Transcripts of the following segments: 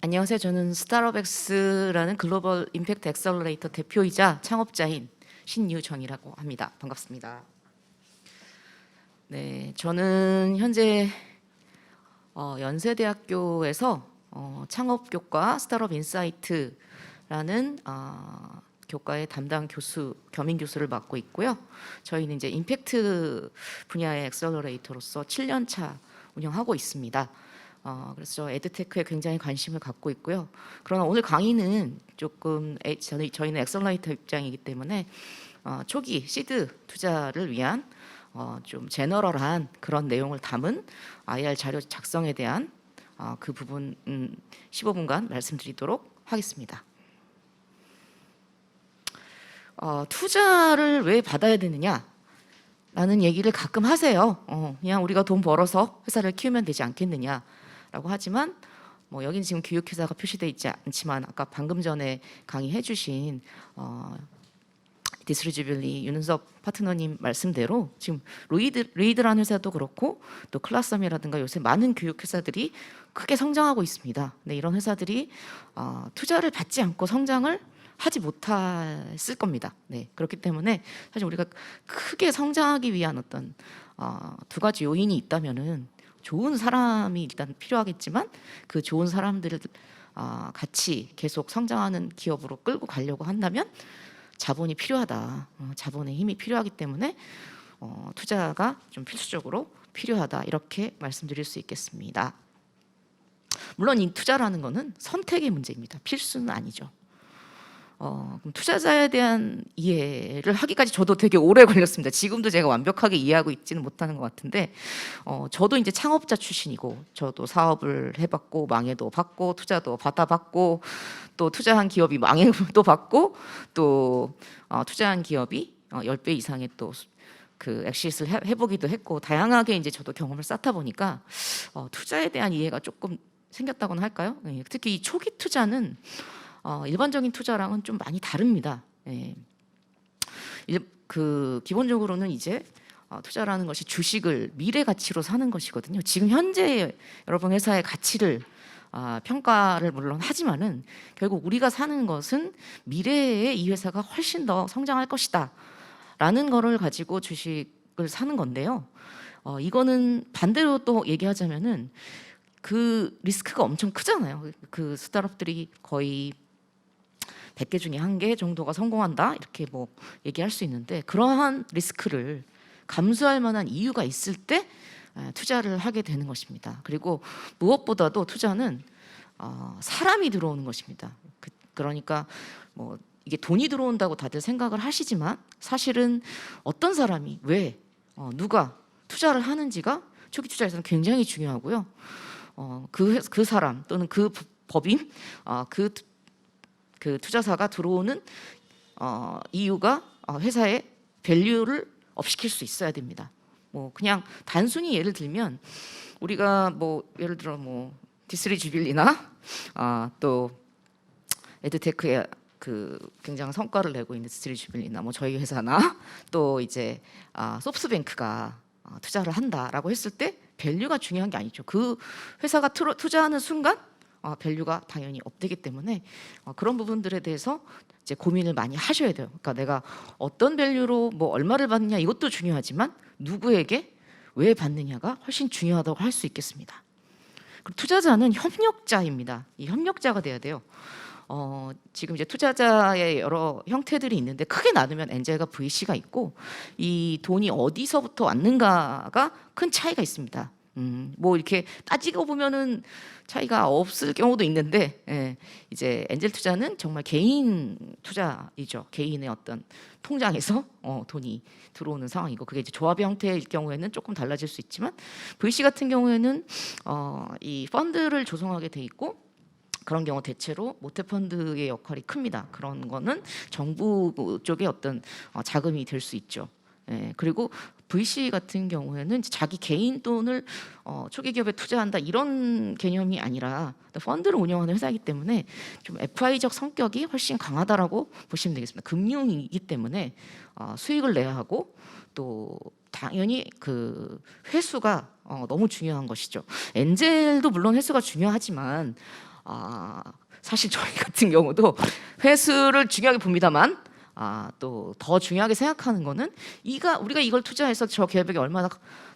안녕하세요. 저는 스타럽엑스라는 글로벌 임팩트 엑셀러레이터 대표이자 창업자인 신유정이라고 합니다. 반갑습니다. 네, 저는 현재 연세대학교에서 창업교과 스타럽 인사이트라는 교과의 담당 교수, 겸임 교수를 맡고 있고요. 저희는 이제 임팩트 분야의 엑셀러레이터로서 7년 차 운영하고 있습니다. 그래서 저 에드테크에 굉장히 관심을 갖고 있고요. 그러나 오늘 강의는 조금 저희는 엑셀러레이터 입장이기 때문에 초기 시드 투자를 위한 좀 제너럴한 그런 내용을 담은 IR 자료 작성에 대한 그 부분 15분간 말씀드리도록 하겠습니다. 투자를 왜 받아야 되느냐? 라는 얘기를 가끔 하세요. 그냥 우리가 돈 벌어서 회사를 키우면 되지 않겠느냐라고 하지만 여기는 지금 교육회사가 표시되어 있지 않지만 아까 방금 전에 강의해 주신 디스리주빌리 윤은섭 파트너님 말씀대로 지금 레이드라는 회사도 그렇고 또 클라썸이라든가 요새 많은 교육회사들이 크게 성장하고 있습니다. 네, 이런 회사들이 투자를 받지 않고 성장을 하지 못했을 겁니다. 네, 그렇기 때문에 사실 우리가 크게 성장하기 위한 어떤 두 가지 요인이 있다면은 좋은 사람이 일단 필요하겠지만 그 좋은 사람들을 같이 계속 성장하는 기업으로 끌고 가려고 한다면 자본이 필요하다. 자본의 힘이 필요하기 때문에 투자가 좀 필수적으로 필요하다. 이렇게 말씀드릴 수 있겠습니다. 물론 이 투자라는 것은 선택의 문제입니다. 필수는 아니죠. 그럼 투자자에 대한 이해를 하기까지 저도 되게 오래 걸렸습니다. 지금도 제가 완벽하게 이해하고 있지는 못하는 것 같은데 저도 이제 창업자 출신이고 저도 사업을 해봤고 망해도 봤고 투자도 받아봤고 또 투자한 기업이 망해도 봤고 또 투자한 기업이 10배 이상의 또 그 엑시트를 해보기도 했고 다양하게 이제 저도 경험을 쌓다 보니까 투자에 대한 이해가 조금 생겼다고나 할까요? 특히 이 초기 투자는 일반적인 투자랑은 좀 많이 다릅니다. 예. 기본적으로는 이제 투자라는 것이 주식을 미래 가치로 사는 것이거든요. 지금 현재 여러분 회사의 가치를 평가를 물론 하지만은 결국 우리가 사는 것은 미래에 이 회사가 훨씬 더 성장할 것이다 라는 거를 가지고 주식을 사는 건데요. 이거는 반대로 또 얘기하자면은 그 리스크가 엄청 크잖아요. 그 스타트업들이 거의 100개 중에 1개 정도가 성공한다 이렇게 얘기할 수 있는데 그러한 리스크를 감수할 만한 이유가 있을 때 투자를 하게 되는 것입니다. 그리고 무엇보다도 투자는 사람이 들어오는 것입니다. 그러니까 이게 돈이 들어온다고 다들 생각을 하시지만 사실은 어떤 사람이 왜 누가 투자를 하는지가 초기 투자에서는 굉장히 중요하고요. 그 사람 또는 그 법인 그 투자사가 들어오는 이유가 회사의 밸류를 업시킬 수 있어야 됩니다. 그냥 단순히 예를 들면 우리가 예를 들어 디스리주빌리나 또 에드테크의 그 굉장한 성과를 내고 있는 디스리주빌리나 저희 회사나 또 이제 소프트뱅크가 투자를 한다라고 했을 때 밸류가 중요한 게 아니죠. 그 회사가 투자하는 순간 밸류가 당연히 업되기 때문에 그런 부분들에 대해서 이제 고민을 많이 하셔야 돼요. 그러니까 내가 어떤 밸류로 얼마를 받느냐 이것도 중요하지만 누구에게 왜 받느냐가 훨씬 중요하다고 할 수 있겠습니다. 그리고 투자자는 협력자입니다. 이 협력자가 돼야 돼요. 지금 이제 투자자의 여러 형태들이 있는데 크게 나누면 엔젤과 VC가 있고 이 돈이 어디서부터 왔는가가 큰 차이가 있습니다. 이렇게 따지고 보면은 차이가 없을 경우도 있는데 이제 엔젤 투자는 정말 개인 투자이죠. 개인의 어떤 통장에서 돈이 들어오는 상황이고 그게 이제 조합의 형태일 경우에는 조금 달라질 수 있지만 VC 같은 경우에는 이 펀드를 조성하게 돼 있고 그런 경우 대체로 모태펀드의 역할이 큽니다. 그런 거는 정부 쪽의 어떤 자금이 될 수 있죠. 그리고 VC 같은 경우에는 자기 개인 돈을 초기 기업에 투자한다 이런 개념이 아니라 펀드를 운영하는 회사이기 때문에 좀 FI적 성격이 훨씬 강하다라고 보시면 되겠습니다. 금융이기 때문에 수익을 내야 하고 또 당연히 그 회수가 너무 중요한 것이죠. 엔젤도 물론 회수가 중요하지만 사실 저희 같은 경우도 회수를 중요하게 봅니다만 또 더 중요하게 생각하는 거는 우리가 이걸 투자해서 저 기업에게 얼마나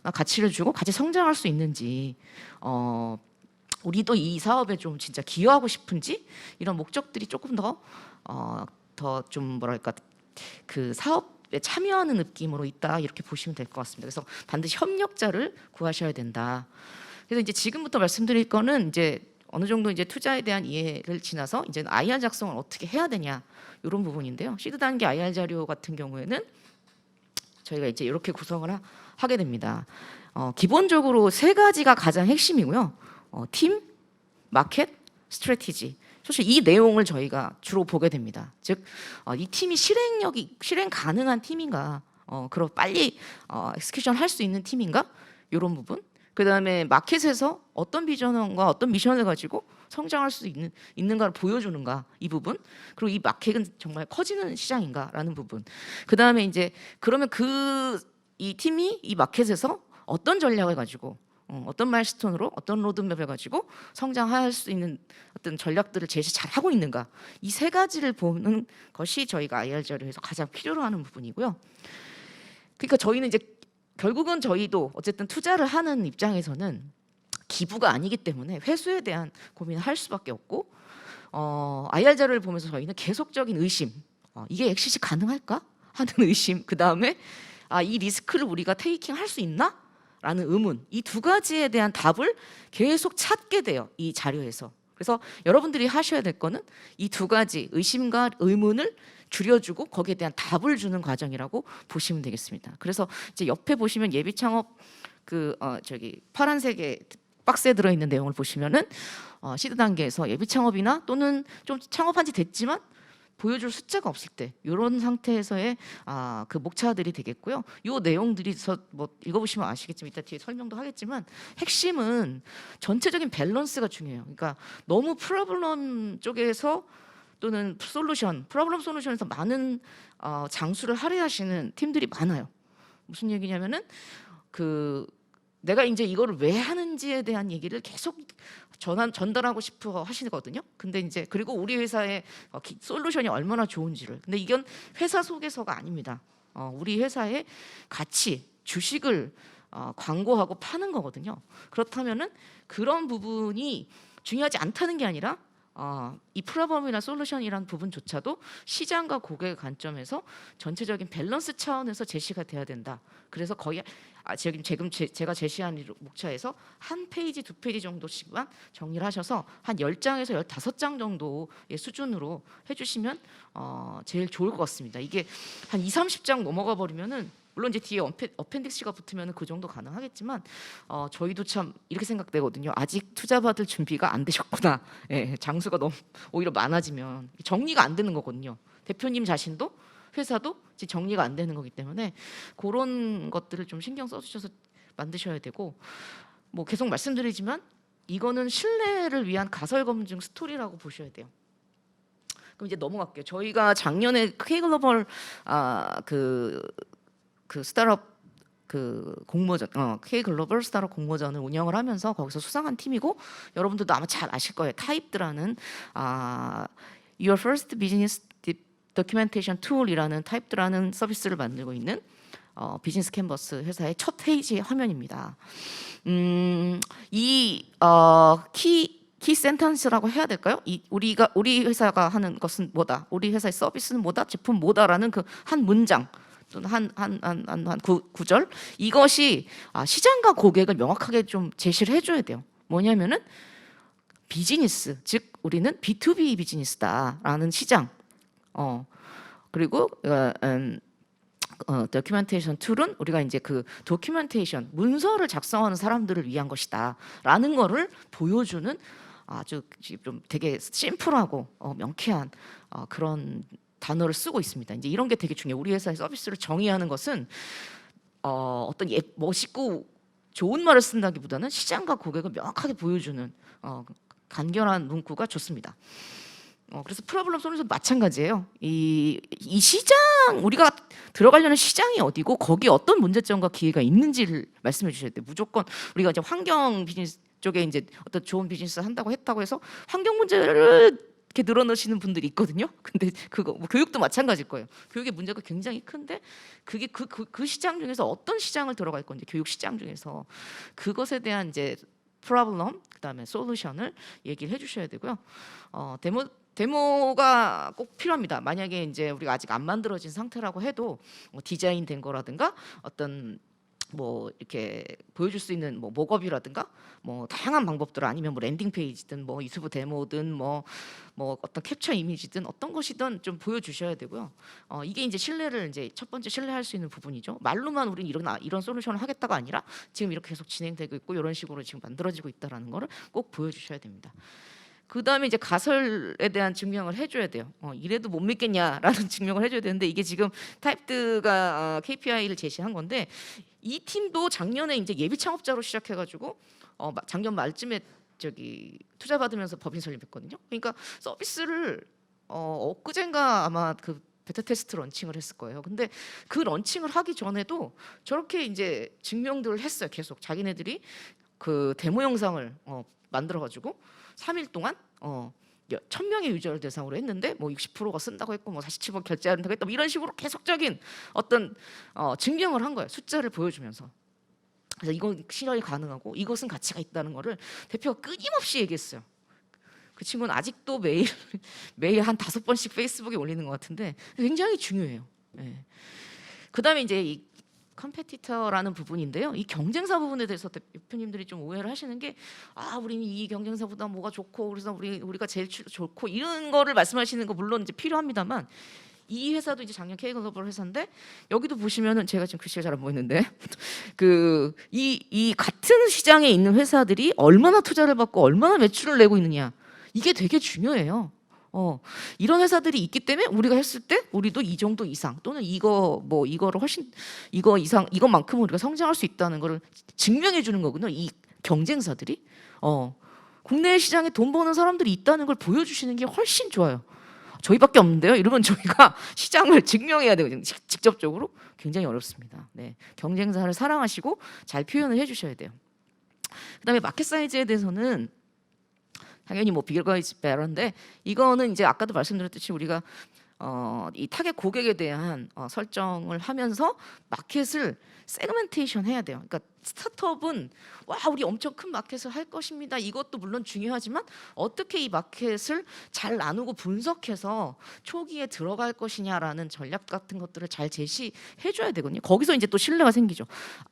가치를 주고 같이 성장할 수 있는지, 우리도 이 사업에 좀 진짜 기여하고 싶은지, 이런 목적들이 조금 더 좀 뭐랄까 그 사업에 참여하는 느낌으로 있다, 이렇게 보시면 될 것 같습니다. 그래서 반드시 협력자를 구하셔야 된다. 그래서 이제 지금부터 말씀드릴 거는 이제 어느 정도 이제 투자에 대한 이해를 지나서 이제 IR 작성을 어떻게 해야 되냐, 이런 부분인데요. 시드 단계 IR 자료 같은 경우에는 저희가 이제 이렇게 구성을 하게 됩니다. 기본적으로 세 가지가 가장 핵심이고요. 팀, 마켓, 스트래티지. 사실 이 내용을 저희가 주로 보게 됩니다. 즉, 이 팀이 실행 가능한 팀인가, 그럼 빨리 엑스큐션 할 수 있는 팀인가, 이런 부분. 그 다음에 마켓에서 어떤 비전과 어떤 미션을 가지고 성장할 수 있는가를 보여주는가, 이 부분. 그리고 이 마켓은 정말 커지는 시장인가라는 부분. 그 다음에 이제 그러면 이 팀이 이 마켓에서 어떤 전략을 가지고, 어떤 마일스톤으로, 어떤 로드맵을 가지고 성장할 수 있는 어떤 전략들을 제시 잘 하고 있는가, 이 세 가지를 보는 것이 저희가 IR 자료에서 가장 필요로 하는 부분이고요. 그러니까 저희는 이제 결국은 저희도 어쨌든 투자를 하는 입장에서는 기부가 아니기 때문에 회수에 대한 고민을 할 수밖에 없고, IR 자료를 보면서 저희는 계속적인 의심, 이게 엑시시 가능할까 하는 의심, 그 다음에 이 리스크를 우리가 테이킹 할 수 있나? 라는 의문, 이 두 가지에 대한 답을 계속 찾게 돼요, 이 자료에서. 그래서 여러분들이 하셔야 될 거는 이 두 가지 의심과 의문을 줄여주고 거기에 대한 답을 주는 과정이라고 보시면 되겠습니다. 그래서 이제 옆에 보시면 예비 창업 파란색의 박스에 들어있는 내용을 보시면은 시드 단계에서 예비 창업이나 또는 좀 창업한 지 됐지만 보여줄 숫자가 없을 때, 이런 상태에서의 그 목차들이 되겠고요. 이 내용들이 뭐 읽어보시면 아시겠지만, 이따 뒤에 설명도 하겠지만, 핵심은 전체적인 밸런스가 중요해요. 그러니까 너무 프로블럼 쪽에서 또는 프로블럼 솔루션에서 많은 장수를 할애하시는 팀들이 많아요. 무슨 얘기냐면은 내가 이제 이거를 왜 하는지에 대한 얘기를 계속 전달하고 싶어 하시거든요. 근데 이제 그리고 우리 회사의 솔루션이 얼마나 좋은지를. 근데 이건 회사 소개서가 아닙니다. 우리 회사의 가치, 주식을 광고하고 파는 거거든요. 그렇다면은 그런 부분이 중요하지 않다는 게 아니라 이 프로그램이나 솔루션이라는 부분조차도 시장과 고객의 관점에서 전체적인 밸런스 차원에서 제시가 돼야 된다. 그래서 거의 지금 제가 제시한 목차에서 한 페이지, 두 페이지 정도씩만 정리를 하셔서 한 10장에서 15장 정도의 수준으로 해주시면 제일 좋을 것 같습니다. 이게 한 30장 넘어가 버리면은, 물론 이제 뒤에 어펜딕스가 붙으면 그 정도 가능하겠지만, 저희도 참 이렇게 생각되거든요. 아직 투자받을 준비가 안 되셨구나. 예, 장수가 너무 오히려 많아지면 정리가 안 되는 거거든요. 대표님 자신도 회사도 이제 정리가 안 되는 거기 때문에 그런 것들을 좀 신경 써주셔서 만드셔야 되고, 뭐 계속 말씀드리지만 이거는 신뢰를 위한 가설 검증 스토리라고 보셔야 돼요. 그럼 이제 넘어갈게요. 저희가 작년에 K글로벌 그 스타트업 공모전, K글로벌 스타트업 공모전을 운영을 하면서 거기서 수상한 팀이고, 여러분들도 아마 잘 아실 거예요. 타입드라는 Your First Business Documentation Tool이라는 타입드라는 서비스를 만들고 있는 비즈니스 캔버스 회사의 첫 페이지 화면입니다. 키 센텐스라고 해야 될까요? 우리 회사가 하는 것은 뭐다? 우리 회사의 서비스는 뭐다? 제품 뭐다라는 그 한 문장 또는 한 구절, 이것이 시장과 고객을 명확하게 좀 제시를 해줘야 돼요. 뭐냐면은 비즈니스, 즉 우리는 B2B 비즈니스다라는 시장. 그리고 도큐멘테이션 툴은 우리가 이제 그 도큐멘테이션 문서를 작성하는 사람들을 위한 것이다라는 거를 보여주는 아주 좀 되게 심플하고 명쾌한 그런 단어를 쓰고 있습니다. 이제 이런 게 되게 중요해요. 우리 회사의 서비스를 정의하는 것은 어떤 멋있고 좋은 말을 쓴다기보다는 시장과 고객을 명확하게 보여주는 간결한 문구가 좋습니다. 그래서 프로블럼 솔루션 마찬가지예요. 이 시장, 우리가 들어가려는 시장이 어디고 거기에 어떤 문제점과 기회가 있는지를 말씀해 주셔야 돼요. 무조건 우리가 이제 환경 비즈니스 쪽에 이제 어떤 좋은 비즈니스 한다고 했다고 해서 환경 문제를 이렇게 늘어놓으시는 분들이 있거든요. 근데 그거 뭐 교육도 마찬가지일 거예요. 교육의 문제가 굉장히 큰데 그게 그 시장 중에서 어떤 시장을 들어갈 건지 교육 시장 중에서 그것에 대한 이제 프로블럼 그다음에 솔루션을 얘기를 해주셔야 되고요. 데모가 꼭 필요합니다. 만약에 이제 우리가 아직 안 만들어진 상태라고 해도 뭐 디자인된 거라든가 어떤 뭐 이렇게 보여줄 수 있는 뭐 목업이라든가 뭐 다양한 방법들 아니면 뭐 랜딩 페이지든 뭐 유튜브 데모든 뭐 어떤 캡처 이미지든 어떤 것이든 좀 보여주셔야 되고요. 이게 이제 신뢰를 이제 첫 번째 신뢰할 수 있는 부분이죠. 말로만 우리는 이런 솔루션을 하겠다가 아니라 지금 이렇게 계속 진행되고 있고 이런 식으로 지금 만들어지고 있다라는 거를 꼭 보여주셔야 됩니다. 그 다음에 이제 가설에 대한 증명을 해줘야 돼요. 이래도 못 믿겠냐라는 증명을 해줘야 되는데 이게 지금 타입드가 KPI를 제시한 건데 이 팀도 작년에 이제 예비 창업자로 시작해가지고 작년 말쯤에 저기 투자 받으면서 법인 설립했거든요. 그러니까 서비스를 엊그젠가 아마 그 베타 테스트 런칭을 했을 거예요. 근데 그 런칭을 하기 전에도 저렇게 이제 증명들을 했어요. 계속 자기네들이 그 데모 영상을 만들어가지고 3일 동안 1,000명의 유저를 대상으로 했는데 뭐 60%가 쓴다고 했고 뭐 47% 결제한다고 했다 뭐 이런 식으로 계속적인 어떤 증명을 한 거예요. 숫자를 보여주면서. 그래서 이건 실현이 가능하고 이것은 가치가 있다는 거를 대표가 끊임없이 얘기했어요. 그 친구는 아직도 매일 한 5번씩 페이스북에 올리는 것 같은데 굉장히 중요해요. 네. 그다음에 이제 이 컴페티터라는 부분인데요. 이 경쟁사 부분에 대해서 대표님들이 좀 오해를 하시는 게 우리는 이 경쟁사보다 뭐가 좋고 그래서 우리가 제일 좋고 이런 거를 말씀하시는 거 물론 이제 필요합니다만 이 회사도 이제 작년 K글로벌 회사인데 여기도 보시면은 제가 지금 글씨가 잘 안 보이는데 이 같은 시장에 있는 회사들이 얼마나 투자를 받고 얼마나 매출을 내고 있느냐 이게 되게 중요해요. 이런 회사들이 있기 때문에 우리가 했을 때 우리도 이 정도 이상 또는 이거를 훨씬 이거 이상 이것만큼 우리가 성장할 수 있다는 거를 증명해 주는 거거든요. 이 경쟁사들이 국내 시장에 돈 버는 사람들이 있다는 걸 보여주시는 게 훨씬 좋아요. 저희밖에 없는데요. 이러면 저희가 시장을 증명해야 되거든요. 직접적으로 굉장히 어렵습니다. 네, 경쟁사를 사랑하시고 잘 표현을 해주셔야 돼요. 그다음에 마켓 사이즈에 대해서는 당연히 뭐 bigger is better인데 이거는 이제 아까도 말씀드렸듯이 우리가 이 타겟 고객에 대한 설정을 하면서 마켓을 세그멘테이션 해야 돼요. 그러니까 스타트업은 우리 엄청 큰 마켓을 할 것입니다. 이것도 물론 중요하지만 어떻게 이 마켓을 잘 나누고 분석해서 초기에 들어갈 것이냐라는 전략 같은 것들을 잘 제시해 줘야 되거든요. 거기서 이제 또 신뢰가 생기죠.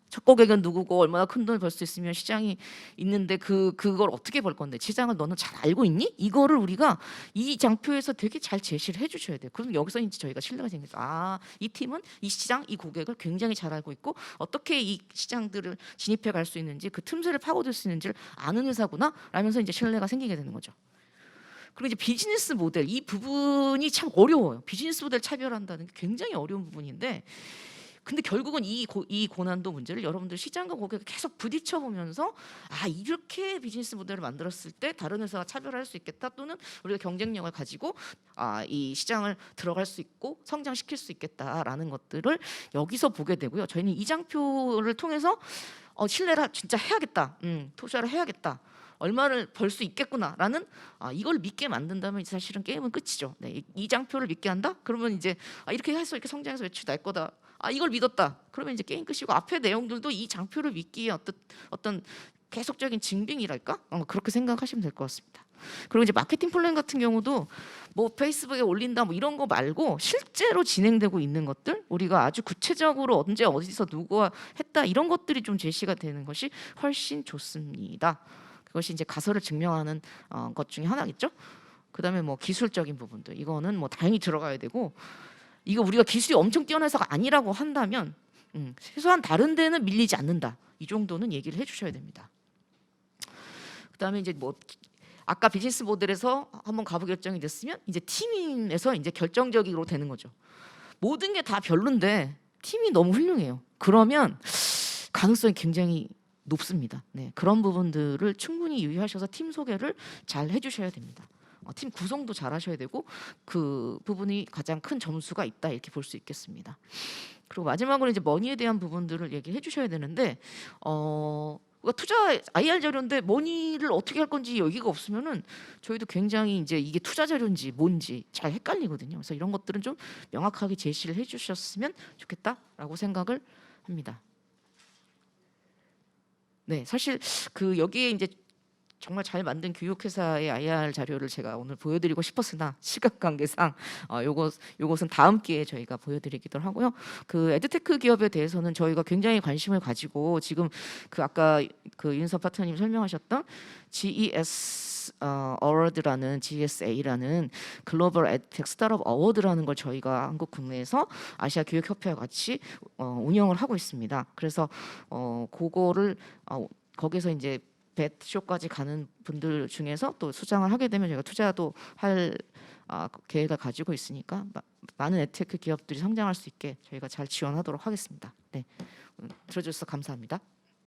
첫 고객은 누구고 얼마나 큰 돈을 벌 수 있으면 시장이 있는데 그걸 어떻게 벌 건데 시장을 너는 잘 알고 있니? 이거를 우리가 이 장표에서 되게 잘 제시를 해주셔야 돼요. 그럼 여기서 이제 저희가 신뢰가 생기죠. 이 팀은 이 시장, 이 고객을 굉장히 잘 알고 있고 어떻게 이 시장들을 진입해 갈 수 있는지 그 틈새를 파고들 수 있는지를 아는 회사구나 라면서 이제 신뢰가 생기게 되는 거죠. 그리고 이제 비즈니스 모델 이 부분이 참 어려워요. 비즈니스 모델 차별한다는 게 굉장히 어려운 부분인데 근데 결국은 이 고난도 문제를 여러분들 시장과 고객을 계속 부딪혀 보면서 이렇게 비즈니스 모델을 만들었을 때 다른 회사와 차별할 수 있겠다 또는 우리가 경쟁력을 가지고 이 시장을 들어갈 수 있고 성장시킬 수 있겠다라는 것들을 여기서 보게 되고요. 저희는 이 장표를 통해서 신뢰를 진짜 해야겠다, 투자를 해야겠다. 얼마를 벌 수 있겠구나라는 이걸 믿게 만든다면 사실은 게임은 끝이죠. 네, 이 장표를 믿게 한다? 그러면 이제 이렇게 해서 이렇게 성장해서 매출 날 거다. 이걸 믿었다. 그러면 이제 게임 끝이고 앞에 내용들도 이 장표를 믿기에 어떤 계속적인 증빙이랄까? 그렇게 생각하시면 될 것 같습니다. 그리고 이제 마케팅 플랜 같은 경우도 뭐 페이스북에 올린다 뭐 이런 거 말고 실제로 진행되고 있는 것들 우리가 아주 구체적으로 언제 어디서 누구와 했다 이런 것들이 좀 제시가 되는 것이 훨씬 좋습니다. 그것이 이제 가설을 증명하는 것 중에 하나겠죠. 그다음에 뭐 기술적인 부분도 이거는 뭐 당연히 들어가야 되고 이거 우리가 기술이 엄청 뛰어난 회사가 아니라고 한다면 최소한 다른 데는 밀리지 않는다. 이 정도는 얘기를 해주셔야 됩니다. 그다음에 이제 뭐 아까 비즈니스 모델에서 한번 가부 결정이 됐으면 이제 팀에서 이제 결정적으로 되는 거죠. 모든 게 다 별론데 팀이 너무 훌륭해요. 그러면 가능성이 굉장히 높습니다. 네, 그런 부분들을 충분히 유의하셔서 팀 소개를 잘 해주셔야 됩니다. 팀 구성도 잘 하셔야 되고 그 부분이 가장 큰 점수가 있다 이렇게 볼 수 있겠습니다. 그리고 마지막으로 이제 머니에 대한 부분들을 얘기해 주셔야 되는데 그러니까 투자 IR 자료인데 머니를 어떻게 할 건지 여기가 없으면은 저희도 굉장히 이제 이게 투자 자료인지 뭔지 잘 헷갈리거든요. 그래서 이런 것들은 좀 명확하게 제시를 해주셨으면 좋겠다라고 생각을 합니다. 네, 사실 그 여기에 이제 정말 잘 만든 교육회사의 IR 자료를 제가 오늘 보여드리고 싶었으나 시간 관계상 요것은 다음 기회에 저희가 보여드리기도 하고요. 그 에드테크 기업에 대해서는 저희가 굉장히 관심을 가지고 지금 그 아까 그 윤서 파트너님 설명하셨던 GES 어워드라는 GSA라는 글로벌 에드텍 스타트업 어워드라는 걸 저희가 한국 국내에서 아시아 교육협회와 같이 운영을 하고 있습니다. 그래서 그거를 거기서 이제 벳쇼까지 가는 분들 중에서 또 수상을 하게 되면 저희가 투자도 할 계획을 가지고 있으니까 많은 에테크 기업들이 성장할 수 있게 저희가 잘 지원하도록 하겠습니다. 네, 들어주셔서 감사합니다.